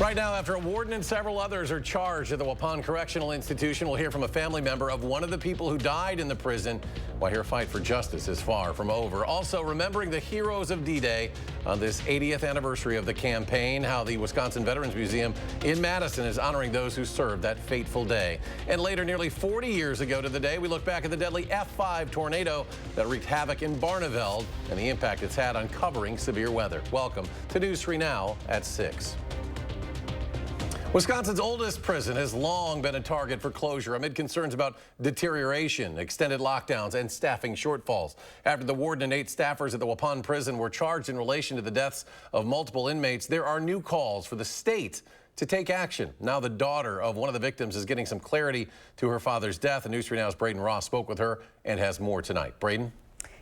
Right now, after a warden and several others are charged at the Waupun Correctional Institution, we'll hear from a family member of one of the people who died in the prison, while her fight for justice is far from over. Also, remembering the heroes of D-Day on this 80th anniversary of the campaign, how the Wisconsin Veterans Museum in Madison is honoring those who served that fateful day. And later, nearly 40 years ago to the day, we look back at the deadly F5 tornado that wreaked havoc in Barneveld and the impact it's had on covering severe weather. Welcome to News 3 Now at 6. Wisconsin's oldest prison has long been a target for closure amid concerns about deterioration, extended lockdowns, and staffing shortfalls. After the warden and 8 staffers at the Waupun prison were charged in relation to the deaths of multiple inmates, there are new calls for the state to take action. Now the daughter of one of the victims is getting some clarity to her father's death. And News 3 Now's Braden Ross spoke with her and has more tonight. Braden?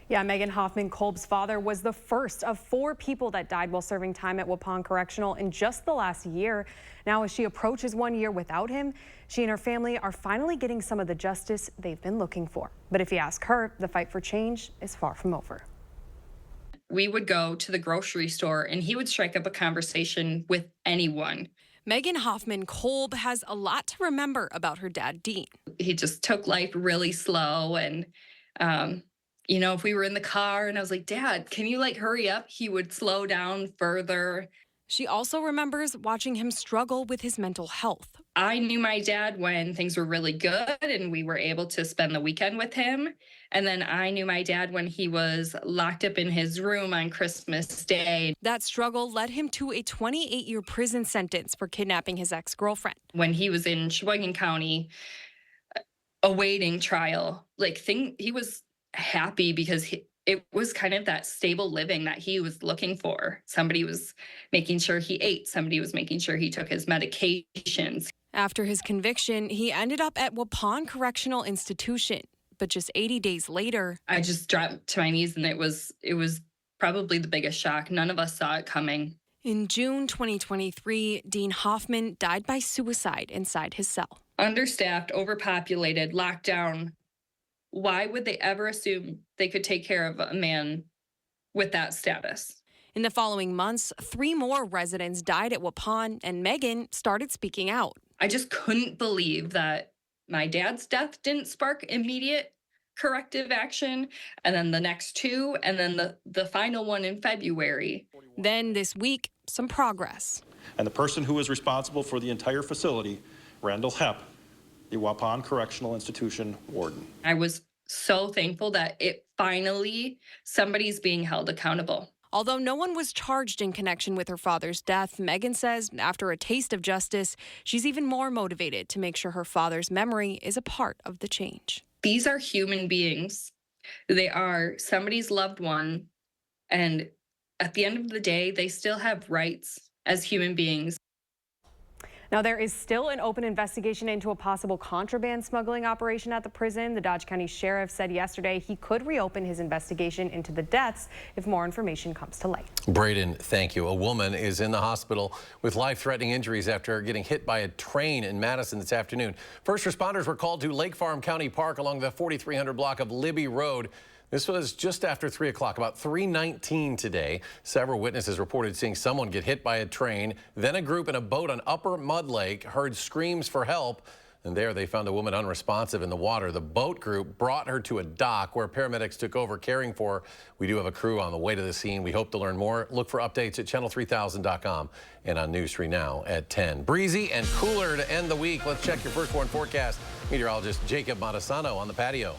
Yeah, Megan Hoffman-Kolb's father was the first of 4 people that died while serving time at Waupun Correctional in just the last year. Now, as she approaches 1 year without him, she and her family are finally getting some of the justice they've been looking for. But if you ask her, the fight for change is far from over. We would go to the grocery store and he would strike up a conversation with anyone. Megan Hoffman-Kolb has a lot to remember about her dad, Dean. He just took life really slow, and you know, if we were in the car and I was like, Dad, can you hurry up? He would slow down further. She also remembers watching him struggle with his mental health. I knew my dad when things were really good and we were able to spend the weekend with him. And then I knew my dad when he was locked up in his room on Christmas Day. That struggle led him to a 28-year prison sentence for kidnapping his ex-girlfriend. When he was in Sheboygan County awaiting trial, he was happy because it was kind of that stable living that he was looking for. Somebody was making sure he ate. Somebody was making sure he took his medications. After his conviction, he ended up at Waupun Correctional Institution. But just 80 days later, I just dropped to my knees, and it was probably the biggest shock. None of us saw it coming. In June 2023, Dean Hoffman died by suicide inside his cell. Understaffed, overpopulated, locked down. Why would they ever assume they could take care of a man with that status? In the following months, 3 more residents died at Waupun, and Megan started speaking out. I just couldn't believe that my dad's death didn't spark immediate corrective action, and then the next 2, and then the final one in February. Then this week, some progress. And the person who is responsible for the entire facility, Randall Hepp, the Waupun Correctional Institution warden. I was so thankful that somebody's being held accountable. Although no one was charged in connection with her father's death, Megan says after a taste of justice, she's even more motivated to make sure her father's memory is a part of the change. These are human beings. They are somebody's loved one. And at the end of the day, they still have rights as human beings. Now, there is still an open investigation into a possible contraband smuggling operation at the prison. The Dodge County Sheriff said yesterday he could reopen his investigation into the deaths if more information comes to light. Braden, thank you. A woman is in the hospital with life-threatening injuries after getting hit by a train in Madison this afternoon. First responders were called to Lake Farm County Park along the 4300 block of Libby Road. This was just after 3 o'clock, about 3:19 today. Several witnesses reported seeing someone get hit by a train. Then a group in a boat on Upper Mud Lake heard screams for help. And there they found a woman unresponsive in the water. The boat group brought her to a dock where paramedics took over caring for her. We do have a crew on the way to the scene. We hope to learn more. Look for updates at channel3000.com and on News 3 Now at 10. Breezy and cooler to end the week. Let's check your first warn forecast. Meteorologist Jacob Madison on the patio.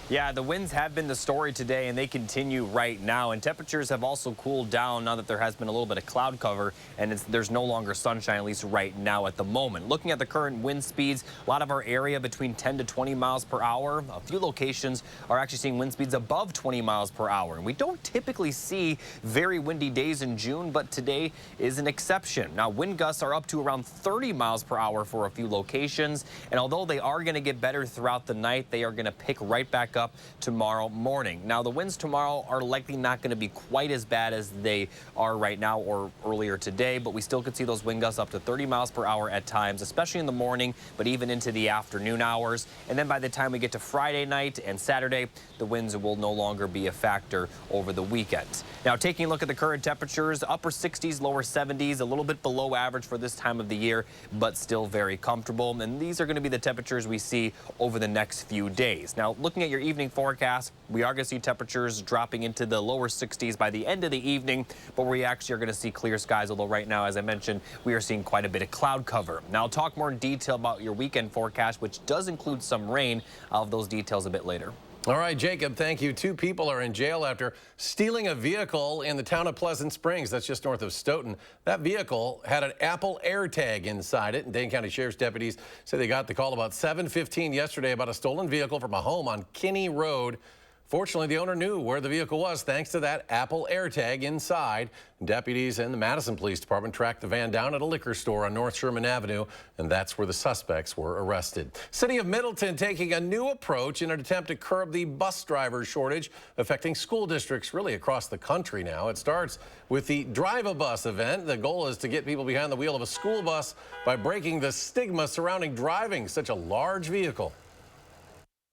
Yeah, the winds have been the story today, and they continue right now. And temperatures have also cooled down now that there has been a little bit of cloud cover, and there's no longer sunshine, at least right now at the moment. Looking at the current wind speeds, a lot of our area between 10 to 20 miles per hour. A few locations are actually seeing wind speeds above 20 miles per hour. And we don't typically see very windy days in June, but today is an exception. Now, wind gusts are up to around 30 miles per hour for a few locations. And although they are going to get better throughout the night, they are going to pick right back up up tomorrow morning. Now, the winds tomorrow are likely not going to be quite as bad as they are right now or earlier today, but we still could see those wind gusts up to 30 miles per hour at times, especially in the morning, but even into the afternoon hours. And then by the time we get to Friday night and Saturday, the winds will no longer be a factor over the weekend. Now, taking a look at the current temperatures, upper 60s, lower 70s, a little bit below average for this time of the year, but still very comfortable. And these are going to be the temperatures we see over the next few days. Now, looking at your evening forecast, we are going to see temperatures dropping into the lower 60s by the end of the evening, but we actually are going to see clear skies, although right now, as I mentioned, we are seeing quite a bit of cloud cover. Now, I'll talk more in detail about your weekend forecast, which does include some rain. I'll have those details a bit later. All right, Jacob, thank you. 2 people are in jail after stealing a vehicle in the town of Pleasant Springs. That's just north of Stoughton. That vehicle had an Apple AirTag inside it. And Dane County Sheriff's deputies said they got the call about 7:15 yesterday about a stolen vehicle from a home on Kinney Road. Fortunately, the owner knew where the vehicle was thanks to that Apple AirTag inside. Deputies and the Madison Police Department tracked the van down at a liquor store on North Sherman Avenue, and that's where the suspects were arrested. City of Middleton taking a new approach in an attempt to curb the bus driver shortage affecting school districts really across the country now. It starts with the Drive a Bus event. The goal is to get people behind the wheel of a school bus by breaking the stigma surrounding driving such a large vehicle.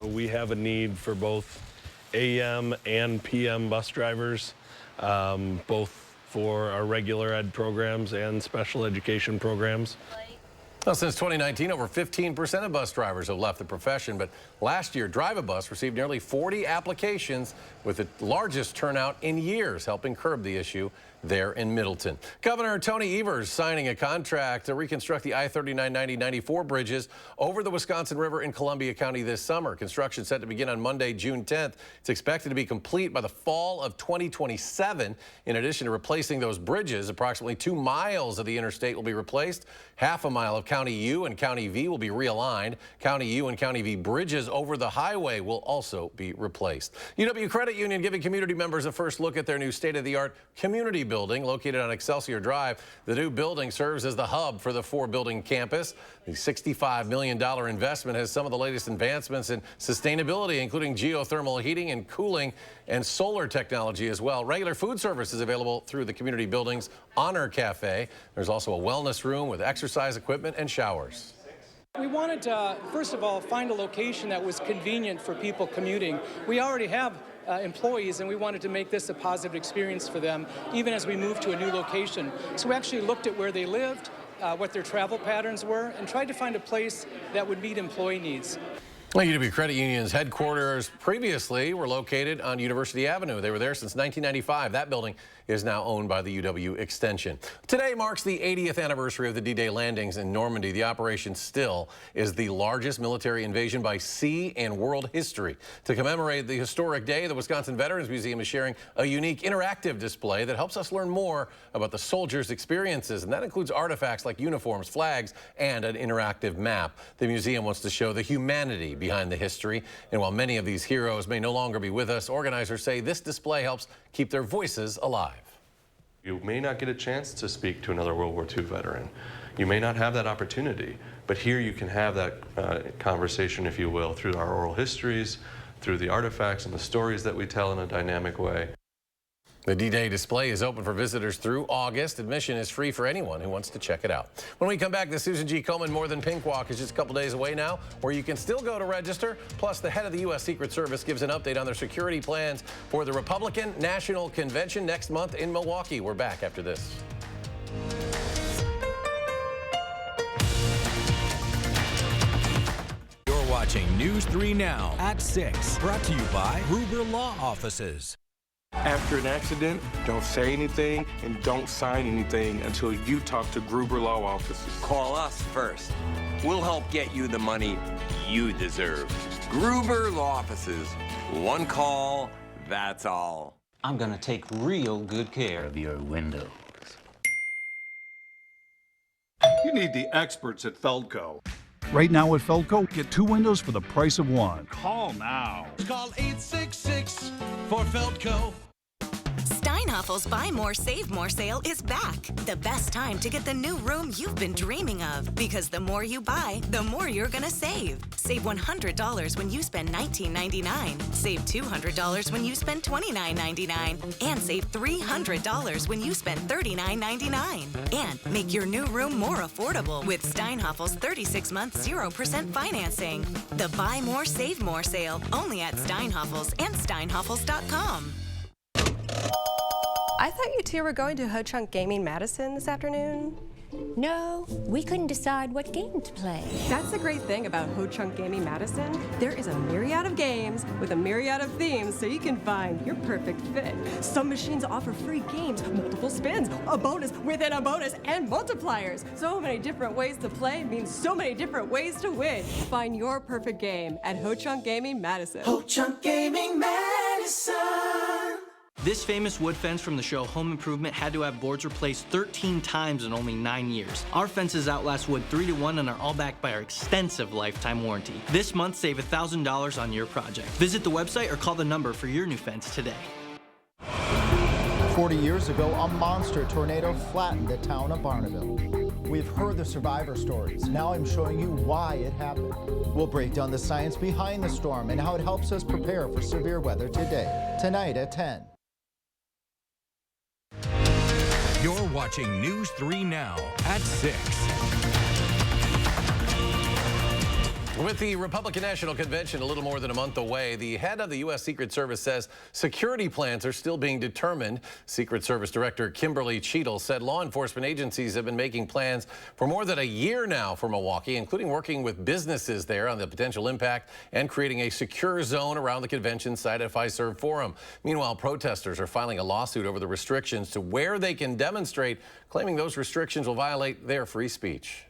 We have a need for both AM and PM bus drivers, both for our regular ed programs and special education programs. Well, since 2019, over 15% of bus drivers have left the profession, but last year, Drive a Bus received nearly 40 applications with the largest turnout in years, helping curb the issue there in Middleton. Governor Tony Evers signing a contract to reconstruct the I-39, 90, 94 bridges over the Wisconsin River in Columbia County this summer. Construction set to begin on Monday, June 10th. It's expected to be complete by the fall of 2027. In addition to replacing those bridges, approximately 2 miles of the interstate will be replaced. Half a mile of County U and County V will be realigned. County U and County V bridges over the highway will also be replaced. UW Credit Union giving community members a first look at their new state-of-the-art community building located on Excelsior Drive. The new building serves as the hub for the 4-building campus. The $65 million investment has some of the latest advancements in sustainability, including geothermal heating and cooling and solar technology as well. Regular food service is available through the community building's Honor Cafe. There's also a wellness room with exercise equipment and showers. We wanted to, first of all, find a location that was convenient for people commuting. We already have employees, and we wanted to make this a positive experience for them, even as we move to a new location. So we actually looked at where they lived, what their travel patterns were, and tried to find a place that would meet employee needs. Well, UW Credit Union's headquarters previously were located on University Avenue. They were there since 1995. That building is now owned by the UW Extension. Today marks the 80th anniversary of the D-Day landings in Normandy. The operation still is the largest military invasion by sea in world history. To commemorate the historic day, the Wisconsin Veterans Museum is sharing a unique interactive display that helps us learn more about the soldiers' experiences, and that includes artifacts like uniforms, flags, and an interactive map. The museum wants to show the humanity behind the history, and while many of these heroes may no longer be with us, organizers say this display helps keep their voices alive. You may not get a chance to speak to another World War II veteran. You may not have that opportunity, but here you can have that conversation, if you will, through our oral histories, through the artifacts and the stories that we tell in a dynamic way. The D-Day display is open for visitors through August. Admission is free for anyone who wants to check it out. When we come back, the Susan G. Komen More Than Pink Walk is just a couple days away now, where you can still go to register. Plus, the head of the U.S. Secret Service gives an update on their security plans for the Republican National Convention next month in Milwaukee. We're back after this. You're watching News 3 Now at 6, brought to you by Gruber Law Offices. After an accident, don't say anything and don't sign anything until you talk to Gruber Law Offices. Call us first. We'll help get you the money you deserve. Gruber Law Offices. One call, that's all. I'm gonna take real good care of your windows. You need the experts at Feldco. Right now at Feldco, get 2 windows for the price of 1. Call now. Call 866 for Feldco. Stein Steinhoffel's Buy More, Save More sale is back. The best time to get the new room you've been dreaming of. Because the more you buy, the more you're going to save. Save $100 when you spend $19.99. Save $200 when you spend $29.99. And save $300 when you spend $39.99. And make your new room more affordable with Steinhoffel's 36-month 0% financing. The Buy More, Save More sale only at Steinhoffel's and Steinhoffels.com. I thought you two were going to Ho Chunk Gaming Madison this afternoon. No, we couldn't decide what game to play. That's the great thing about Ho Chunk Gaming Madison. There is a myriad of games with a myriad of themes so you can find your perfect fit. Some machines offer free games, multiple spins, a bonus within a bonus, and multipliers. So many different ways to play means so many different ways to win. Find your perfect game at Ho Chunk Gaming Madison. Ho Chunk Gaming Madison. This famous wood fence from the show Home Improvement had to have boards replaced 13 times in only 9 years. Our fences outlast wood 3 to 1 and are all backed by our extensive lifetime warranty. This month, save $1,000 on your project. Visit the website or call the number for your new fence today. 40 years ago, a monster tornado flattened the town of Barneville. We've heard the survivor stories. Now I'm showing you why it happened. We'll break down the science behind the storm and how it helps us prepare for severe weather today. Tonight at 10. You're watching News 3 Now at 6. With the Republican National Convention a little more than a month away, the head of the U.S. Secret Service says security plans are still being determined. Secret Service Director Kimberly Cheadle said law enforcement agencies have been making plans for more than a year now for Milwaukee, including working with businesses there on the potential impact and creating a secure zone around the convention site at Fiserv Forum. Meanwhile, protesters are filing a lawsuit over the restrictions to where they can demonstrate, claiming those restrictions will violate their free speech.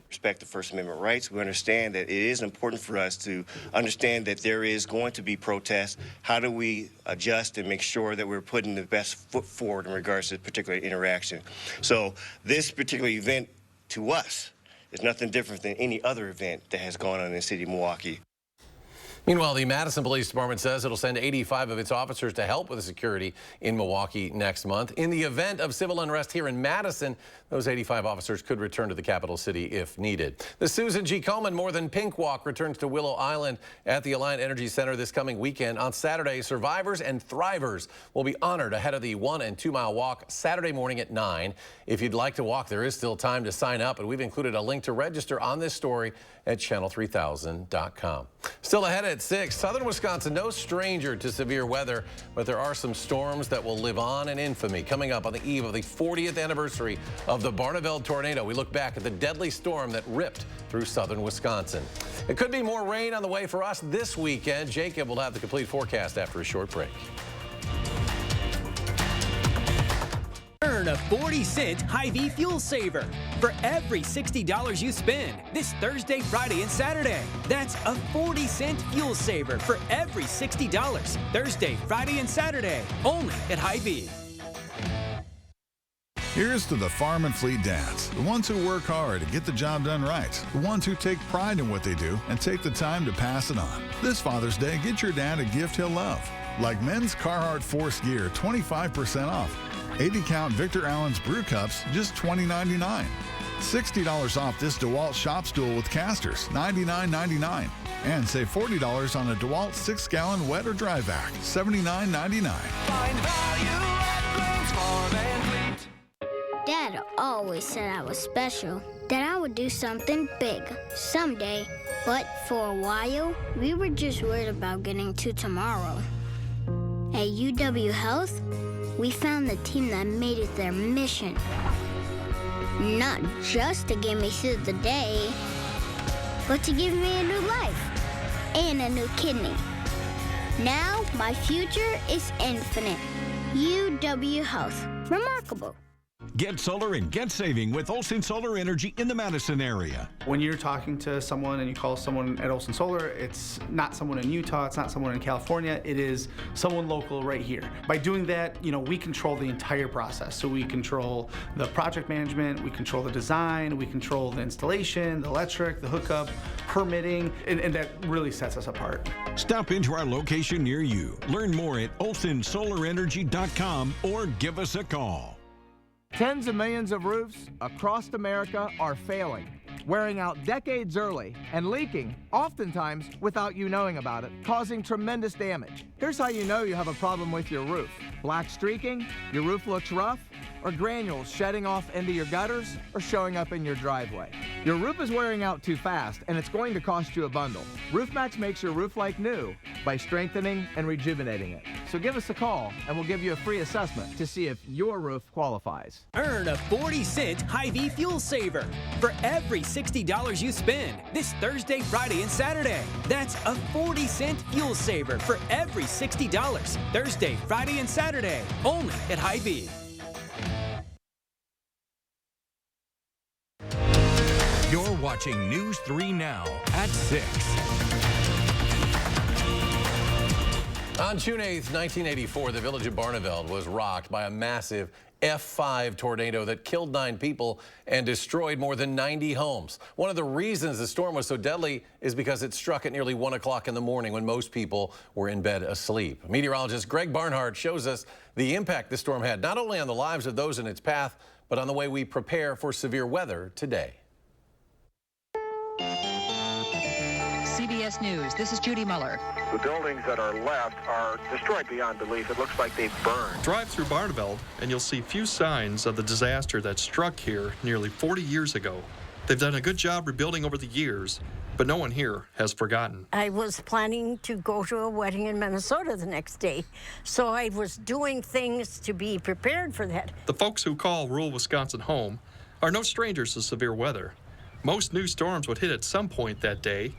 Respect the First Amendment rights. We understand that it is important for us to understand that there is going to be protests. How do we adjust and make sure that we're putting the best foot forward in regards to particular interaction? So this particular event to us is nothing different than any other event that has gone on in the city of Milwaukee. Meanwhile, the Madison Police Department says it'll send 85 of its officers to help with the security in Milwaukee next month. In the event of civil unrest here in Madison, those 85 officers could return to the capital city if needed. The Susan G. Komen More Than Pink Walk returns to Willow Island at the Alliant Energy Center this coming weekend. On Saturday, survivors and thrivers will be honored ahead of the 1- and 2-mile walk Saturday morning at 9. If you'd like to walk, there is still time to sign up, and we've included a link to register on this story at channel3000.com. Still ahead at 6, southern Wisconsin, no stranger to severe weather, but there are some storms that will live on in infamy. Coming up on the eve of the 40th anniversary of the Barneveld tornado, we look back at the deadly storm that ripped through southern Wisconsin. It could be more rain on the way for us this weekend. Jacob will have the complete forecast after a short break. Earn a 40-cent Hy-Vee fuel saver for every $60 you spend this Thursday, Friday, and Saturday. That's a 40-cent fuel saver for every $60 Thursday, Friday, and Saturday, only at Hy-Vee. Here's to the farm and fleet dads, the ones who work hard to get the job done right, the ones who take pride in what they do and take the time to pass it on. This Father's Day, get your dad a gift he'll love, like men's Carhartt Force Gear, 25% off. 80-count Victor Allen's brew cups, just $20.99. $60 off this DeWalt shop stool with casters, $99.99. And save $40 on a DeWalt 6-gallon wet or dry vac, $79.99. Find value at Blaine's Farm and Fleet. Dad always said I was special, that I would do something big someday. But for a while, we were just worried about getting to tomorrow. At UW Health, we found the team that made it their mission. Not just to get me through the day, but to give me a new life and a new kidney. Now, my future is infinite. UW Health. Remarkable. Get solar and get saving with Olson Solar Energy in the Madison area. When you're talking to someone and you call someone at Olson Solar, it's not someone in Utah, it's not someone in California, it is someone local right here. By doing that, we control the entire process. So we control the project management, we control the design, we control the installation, the electric, the hookup, permitting, and that really sets us apart. Stop into our location near you. Learn more at olsonsolarenergy.com or give us a call. Tens of millions of roofs across America are failing, wearing out decades early and leaking, oftentimes without you knowing about it, causing tremendous damage. Here's how you know you have a problem with your roof. Black streaking, your roof looks rough, or granules shedding off into your gutters or showing up in your driveway. Your roof is wearing out too fast and it's going to cost you a bundle. RoofMax makes your roof like new by strengthening and rejuvenating it. So give us a call and we'll give you a free assessment to see if your roof qualifies. Earn a 40-cent Hy-Vee fuel saver for every $60 you spend this Thursday, Friday, and Saturday. That's a 40-cent fuel saver for every $60 Thursday, Friday, and Saturday, only at Hy-Vee. You're watching News 3 Now at 6. On June 8th, 1984, the village of Barneveld was rocked by a massive F5 tornado that killed 9 people and destroyed more than 90 homes. One of the reasons the storm was so deadly is because it struck at nearly 1 o'clock in the morning when most people were in bed asleep. Meteorologist Greg Barnhart shows us the impact the storm had, not only on the lives of those in its path, but on the way we prepare for severe weather today. CBS News, this is Judy Muller. The buildings that are left are destroyed beyond belief. It looks like they've burned. Drive through Barneveld and you'll see few signs of the disaster that struck here nearly 40 years ago. They've done a good job rebuilding over the years, but no one here has forgotten. I was planning to go to a wedding in Minnesota the next day, so I was doing things to be prepared for that. The folks who call rural Wisconsin home are no strangers to severe weather. Most new storms would hit at some point that day.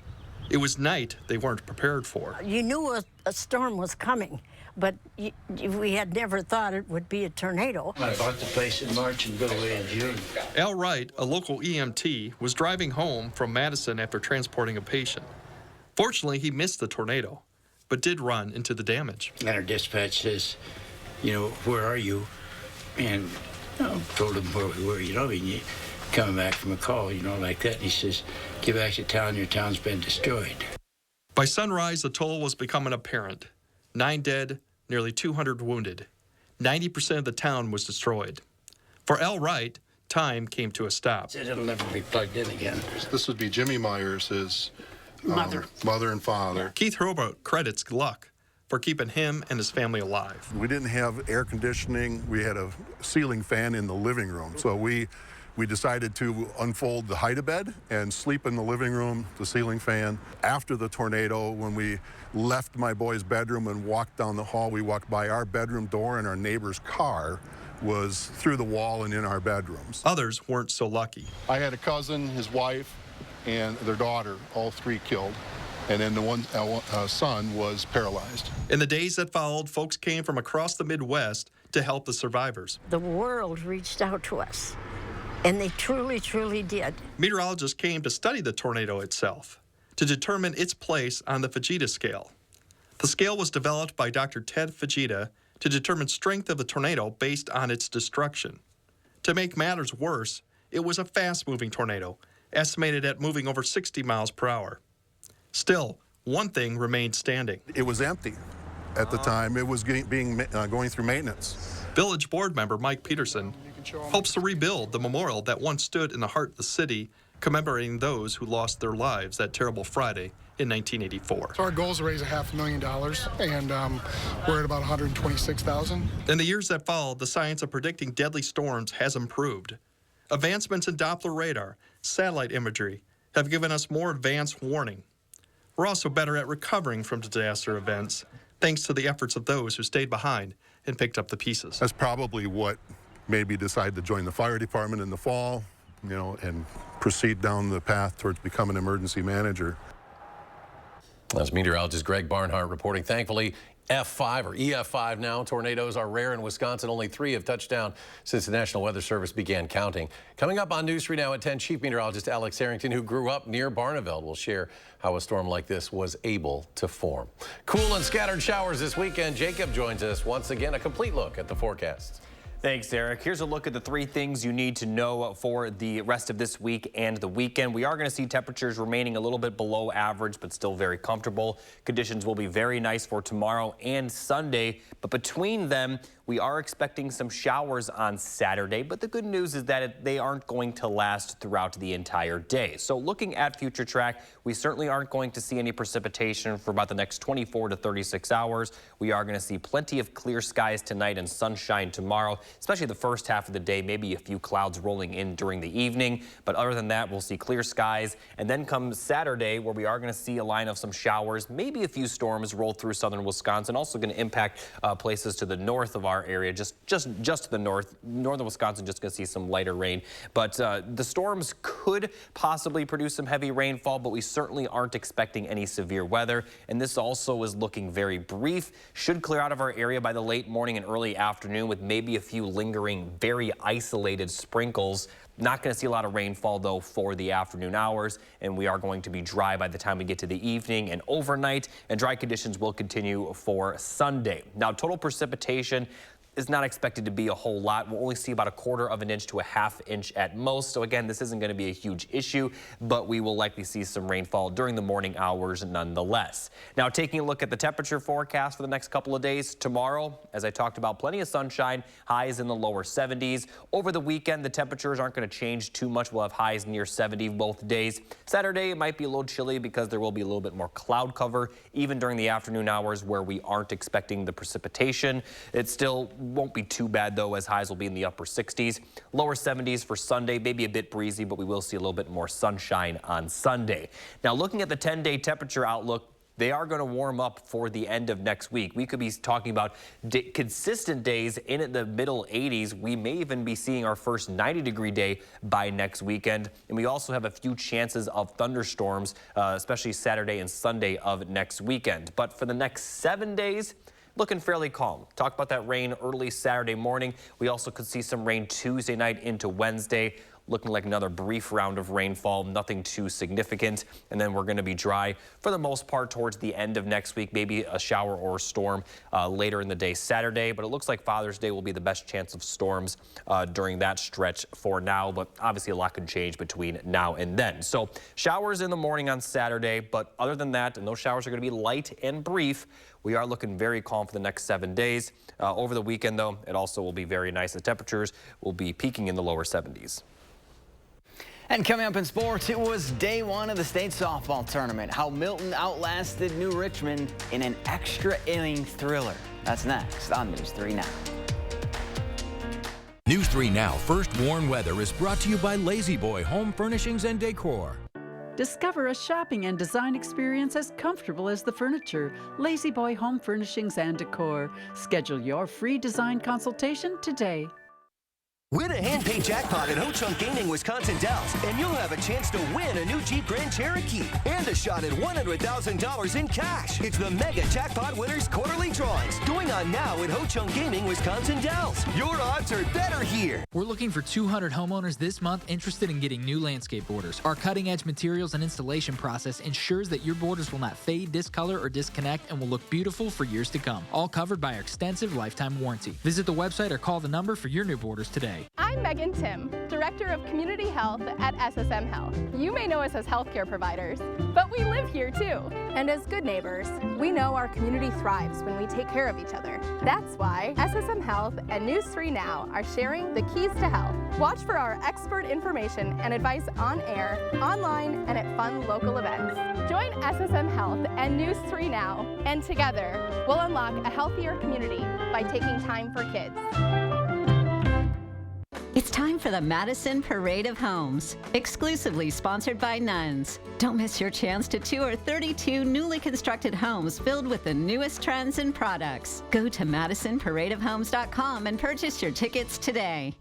It was night they weren't prepared for. You knew a storm was coming, but we had never thought it would be a tornado. I bought the place in March and go away in June. Al Wright, a local EMT, was driving home from Madison after transporting a patient. Fortunately, he missed the tornado, but did run into the damage. And our dispatch says, where are you? And I told him where we were, and coming back from a call, like that. And he says, get back to town, your town's been destroyed. By sunrise, the toll was becoming apparent. 9 dead, nearly 200 wounded. 90% of the town was destroyed. For Al Wright, time came to a stop. It'll never be plugged in again. This would be Jimmy Myers, his mother and father. Keith Hurlbut credits luck for keeping him and his family alive. We didn't have air conditioning. We had a ceiling fan in the living room. So we decided to unfold the hide-a-bed and sleep in the living room, the ceiling fan. After the tornado, when we left my boy's bedroom and walked down the hall, we walked by our bedroom door and our neighbor's car was through the wall and in our bedrooms. Others weren't so lucky. I had a cousin, his wife, and their daughter, all 3 killed. And then the one son was paralyzed. In the days that followed, folks came from across the Midwest to help the survivors. The world reached out to us. And they truly, truly did. Meteorologists came to study the tornado itself, to determine its place on the Fujita scale. The scale was developed by Dr. Ted Fujita to determine strength of the tornado based on its destruction. To make matters worse, it was a fast-moving tornado, estimated at moving over 60 miles per hour. Still, one thing remained standing. It was empty at the time. It was going through maintenance. Village board member Mike Peterson hopes to rebuild the memorial that once stood in the heart of the city, commemorating those who lost their lives that terrible Friday in 1984. So our goal is to raise $500,000, and we're at about $126,000. In the years that followed, the science of predicting deadly storms has improved. Advancements in Doppler radar, satellite imagery, have given us more advanced warning. We're also better at recovering from disaster events, thanks to the efforts of those who stayed behind and picked up the pieces. That's probably what made me decide to join the fire department in the fall, and proceed down the path towards becoming an emergency manager. That's meteorologist Greg Barnhart reporting. Thankfully, F5 or EF5 now. Tornadoes are rare in Wisconsin. Only 3 have touched down since the National Weather Service began counting. Coming up on News 3 Now at 10, Chief Meteorologist Alex Harrington, who grew up near Barneveld, will share how a storm like this was able to form. Cool and scattered showers this weekend. Jacob joins us once again. A complete look at the forecast. Thanks, Eric. Here's a look at the 3 things you need to know for the rest of this week and the weekend. We are going to see temperatures remaining a little bit below average, but still very comfortable. Conditions will be very nice for tomorrow and Sunday, but between them, we are expecting some showers on Saturday, but the good news is that they aren't going to last throughout the entire day. So looking at future track, we certainly aren't going to see any precipitation for about the next 24 to 36 hours. We are going to see plenty of clear skies tonight and sunshine tomorrow, especially the first half of the day, maybe a few clouds rolling in during the evening. But other than that, we'll see clear skies. And then comes Saturday, where we are going to see a line of some showers, maybe a few storms roll through southern Wisconsin, also going to impact places to the north of our area, just to the north. Northern Wisconsin just going to see some lighter rain. But the storms could possibly produce some heavy rainfall, but we certainly aren't expecting any severe weather. And this also is looking very brief. Should clear out of our area by the late morning and early afternoon with maybe a few lingering, very isolated sprinkles. Not going to see a lot of rainfall, though, for the afternoon hours, and we are going to be dry by the time we get to the evening and overnight, and dry conditions will continue for Sunday. Now, total precipitation is not expected to be a whole lot. We'll only see about 1/4 inch to 1/2 inch at most. So again, this isn't going to be a huge issue, but we will likely see some rainfall during the morning hours nonetheless. Now, taking a look at the temperature forecast for the next couple of days. Tomorrow, as I talked about, plenty of sunshine, highs in the lower 70s. Over the weekend, the temperatures aren't going to change too much. We'll have highs near 70 both days. Saturday, it might be a little chilly because there will be a little bit more cloud cover, even during the afternoon hours where we aren't expecting the precipitation. It still won't be too bad, though, as highs will be in the upper 60s. Lower 70s for Sunday, maybe a bit breezy, but we will see a little bit more sunshine on Sunday. Now, looking at the 10-day temperature outlook, they are going to warm up for the end of next week. We could be talking about consistent days in the middle 80s. We may even be seeing our first 90-degree day by next weekend. And we also have a few chances of thunderstorms, especially Saturday and Sunday of next weekend. But for the next 7 days, looking fairly calm. Talk about that rain early Saturday morning. We also could see some rain Tuesday night into Wednesday. Looking like another brief round of rainfall, nothing too significant. And then we're going to be dry for the most part towards the end of next week, maybe a shower or a storm later in the day Saturday. But it looks like Father's Day will be the best chance of storms during that stretch for now. But obviously a lot could change between now and then. So showers in the morning on Saturday. But other than that, and those showers are going to be light and brief, we are looking very calm for the next 7 days. Over the weekend, though, it also will be very nice. The temperatures will be peaking in the lower 70s. And coming up in sports, it was day 1 of the state softball tournament. How Milton outlasted New Richmond in an extra inning thriller. That's next on News 3 Now. News 3 Now First Warn Weather is brought to you by Lazy Boy Home Furnishings and Decor. Discover a shopping and design experience as comfortable as the furniture. Lazy Boy Home Furnishings and Decor. Schedule your free design consultation today. Win a hand-paid jackpot at Ho-Chunk Gaming Wisconsin Dells, and you'll have a chance to win a new Jeep Grand Cherokee and a shot at $100,000 in cash. It's the Mega Jackpot Winners Quarterly Drawings going on now at Ho-Chunk Gaming Wisconsin Dells. Your odds are better here. We're looking for 200 homeowners this month interested in getting new landscape borders. Our cutting-edge materials and installation process ensures that your borders will not fade, discolor, or disconnect and will look beautiful for years to come. All covered by our extensive lifetime warranty. Visit the website or call the number for your new borders today. I'm Megan Tim, Director of Community Health at SSM Health. You may know us as healthcare providers, but we live here too. And as good neighbors, we know our community thrives when we take care of each other. That's why SSM Health and News 3 Now are sharing the keys to health. Watch for our expert information and advice on air, online, and at fun local events. Join SSM Health and News 3 Now, and together we'll unlock a healthier community by taking time for kids. It's time for the Madison Parade of Homes, exclusively sponsored by Nuns. Don't miss your chance to tour 32 newly constructed homes filled with the newest trends and products. Go to MadisonParadeofHomes.com and purchase your tickets today.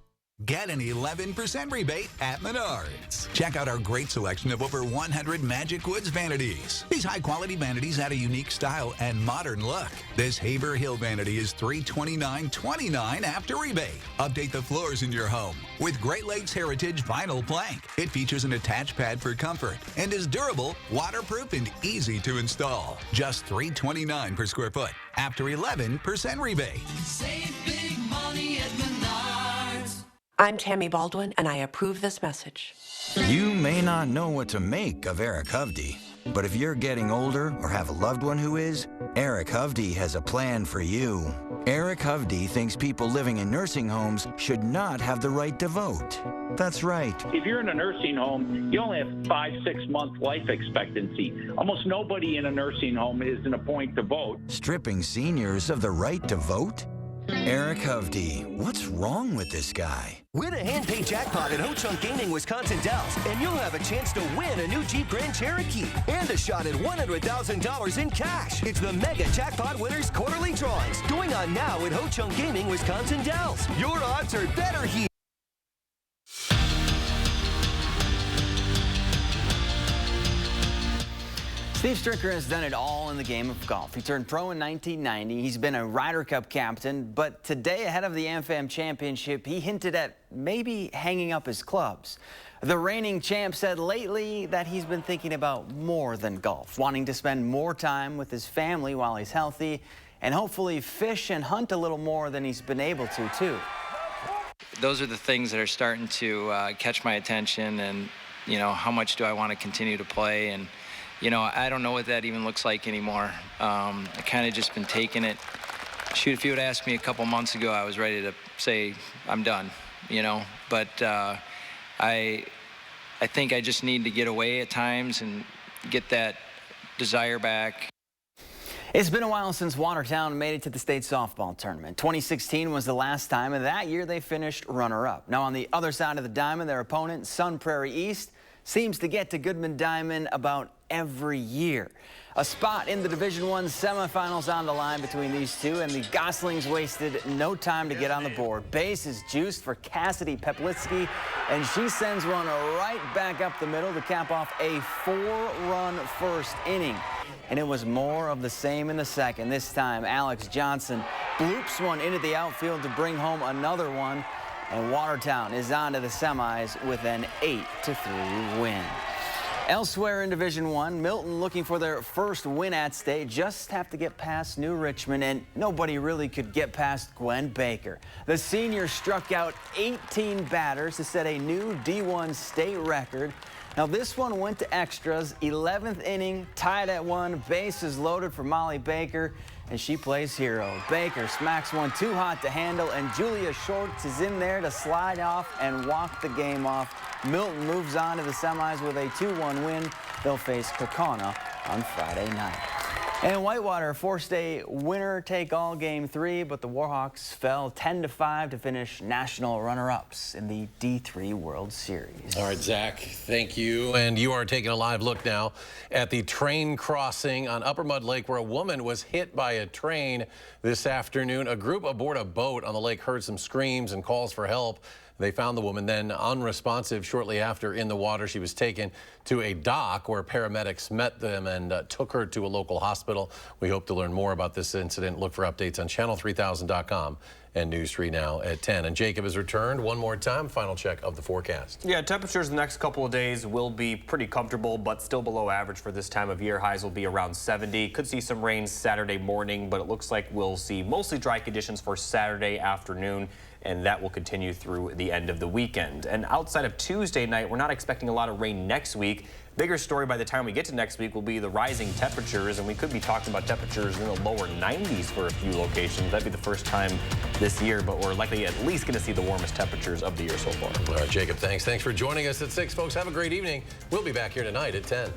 Get an 11% rebate at Menards. Check out our great selection of over 100 Magic Woods vanities. These high-quality vanities add a unique style and modern look. This Haver Hill vanity is $329.29 after rebate. Update the floors in your home with Great Lakes Heritage Vinyl Plank. It features an attached pad for comfort and is durable, waterproof, and easy to install. Just $329 per square foot after 11% rebate. Save big money at Menards. I'm Tammy Baldwin, and I approve this message. You may not know what to make of Eric Hovde, but if you're getting older or have a loved one who is, Eric Hovde has a plan for you. Eric Hovde thinks people living in nursing homes should not have the right to vote. That's right. If you're in a nursing home, you only have 5-6 month life expectancy. Almost nobody in a nursing home is in a point to vote. Stripping seniors of the right to vote? Eric Hovde, what's wrong with this guy? Win a hand-pay jackpot at Ho-Chunk Gaming Wisconsin Dells, and you'll have a chance to win a new Jeep Grand Cherokee and a shot at $100,000 in cash. It's the Mega Jackpot Winners Quarterly Drawings going on now at Ho-Chunk Gaming Wisconsin Dells. Your odds are better here. Steve Stricker has done it all in the game of golf. He turned pro in 1990. He's been a Ryder Cup captain, but today, ahead of the AmFam Championship, he hinted at maybe hanging up his clubs. The reigning champ said lately that he's been thinking about more than golf, wanting to spend more time with his family while he's healthy, and hopefully fish and hunt a little more than he's been able to, too. Those are the things that are starting to catch my attention, and, you know, how much do I want to continue to play? And you know, I don't know what that even looks like anymore. I kind of just been taking it. Shoot, if you would ask me a couple months ago, I was ready to say I'm done, you know. But I think I just need to get away at times and get that desire back. It's been a while since Watertown made it to the state softball tournament. 2016 was the last time, and that year they finished runner-up. Now on the other side of the diamond, their opponent, Sun Prairie East, seems to get to Goodman Diamond about every year. A spot in the Division I semifinals on the line between these two, and the Goslings wasted no time to get on the board. Base is juiced for Cassidy Peplitsky, and she sends one right back up the middle to cap off a 4-run first inning. And it was more of the same in the second. This time, Alex Johnson bloops one into the outfield to bring home another one. And Watertown is on to the semis with an 8-3 win. Elsewhere in Division I, Milton looking for their first win at state, just have to get past New Richmond, and nobody really could get past Gwen Baker. The senior struck out 18 batters to set a new D1 state record. Now this one went to extras, 11th inning, tied at 1, bases loaded for Molly Baker, and she plays hero. Baker smacks one too hot to handle, and Julia Shorts is in there to slide off and walk the game off. Milton moves on to the semis with a 2-1 win. They'll face Kaukauna on Friday night. And Whitewater forced a winner-take-all Game 3, but the Warhawks fell 10-5 to finish national runner-ups in the D3 World Series. All right, Zach, thank you. And you are taking a live look now at the train crossing on Upper Mud Lake, where a woman was hit by a train this afternoon. A group aboard a boat on the lake heard some screams and calls for help. They found the woman then unresponsive shortly after in the water. She was taken to a dock where paramedics met them and took her to a local hospital. We hope to learn more about this incident. Look for updates on channel3000.com and News 3 Now at 10. And Jacob has returned one more time. Final check of the forecast. Yeah, temperatures the next couple of days will be pretty comfortable, but still below average for this time of year. Highs will be around 70. Could see some rain Saturday morning, but it looks like we'll see mostly dry conditions for Saturday afternoon, and that will continue through the end of the weekend. And outside of Tuesday night, we're not expecting a lot of rain next week. Bigger story by the time we get to next week will be the rising temperatures, and we could be talking about temperatures in the lower 90s for a few locations. That'd be the first time this year, but we're likely at least going to see the warmest temperatures of the year so far. All right, Jacob, thanks. Thanks for joining us at 6, folks. Have a great evening. We'll be back here tonight at 10.